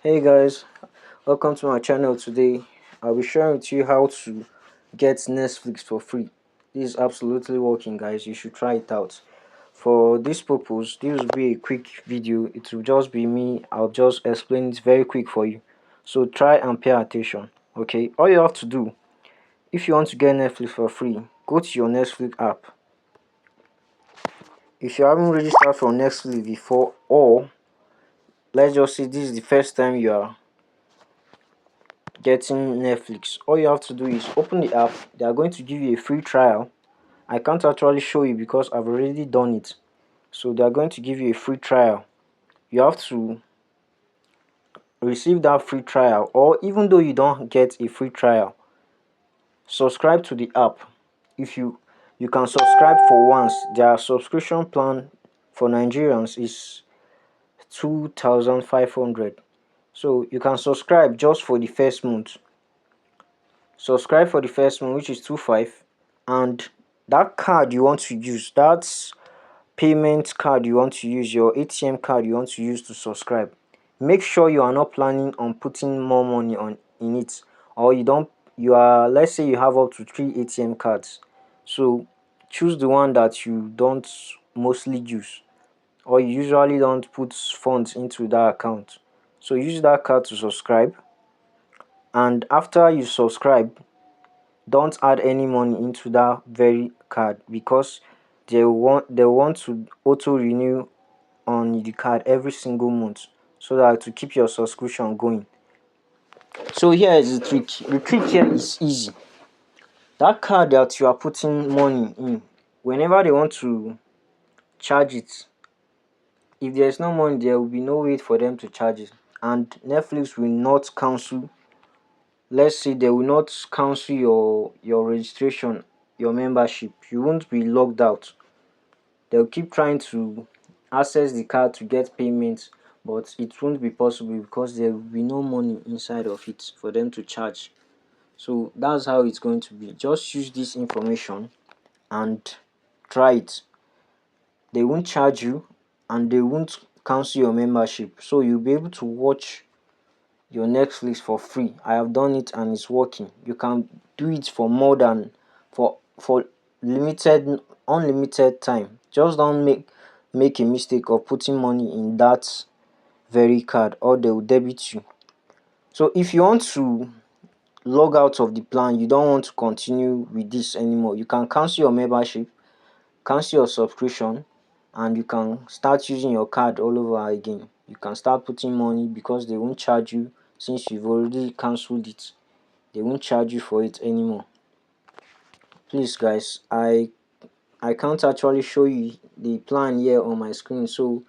Hey guys, welcome to my channel. Today I'll be sharing with you how to get Netflix for free. This is absolutely working, guys. You should try it out. For this purpose, this will be a quick video. It will just be me. I'll just explain it very quick for you, so try and pay attention. Okay, all you have to do, if you want to get Netflix for free, go to your Netflix app. If you haven't registered for Netflix before, or let's just say this is the first time you are getting Netflix, all you have to do is open the app. They are going to give you a free trial. I can't actually show you because I've already done it. So they are going to give you a free trial. You have to receive that free trial, or even though you don't get a free trial, subscribe to the app. If you can subscribe for once. Their subscription plan for Nigerians is 2,500. So you can subscribe just for the first month. Subscribe for the first month, which is 25, and that card you want to use, that's payment card you want to use, your ATM card you want to use to subscribe, make sure you are not planning on putting more money on in it, or you are, let's say you have up to 3 ATM cards, so choose the one that you don't mostly use, or you usually don't put funds into that account. So use that card to subscribe, and after you subscribe, don't add any money into that very card, because they want to auto renew on the card every single month, so that to keep your subscription going. So here is the trick. The trick here is easy. That card that you are putting money in, whenever they want to charge it, if there's no money, there will be no way for them to charge it, and Netflix will not cancel. Let's say they will not cancel your registration, your membership. You won't be logged out. They'll keep trying to access the card to get payments, but it won't be possible because there will be no money inside of it for them to charge. So that's how it's going to be. Just use this information and try it. They won't charge you, and they won't cancel your membership, so you'll be able to watch your Netflix for free. I have done it and it's working. You can do it for more than for limited unlimited time. Just don't make a mistake of putting money in that very card, or they will debit you. So if you want to log out of the plan, you don't want to continue with this anymore, you can cancel your membership, cancel your subscription, and you can start using your card all over again. You can start putting money because they won't charge you, since you've already cancelled it. They won't charge you for it anymore. Please guys, I can't actually show you the plan here on my screen, so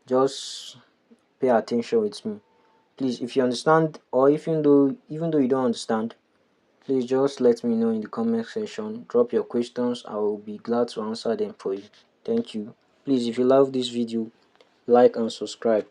just pay attention with me. Please, if you understand, or even though you don't understand, please just let me know in the comment section. Drop your questions. I will be glad to answer them for you. Thank you. Please, if you love this video, like and subscribe.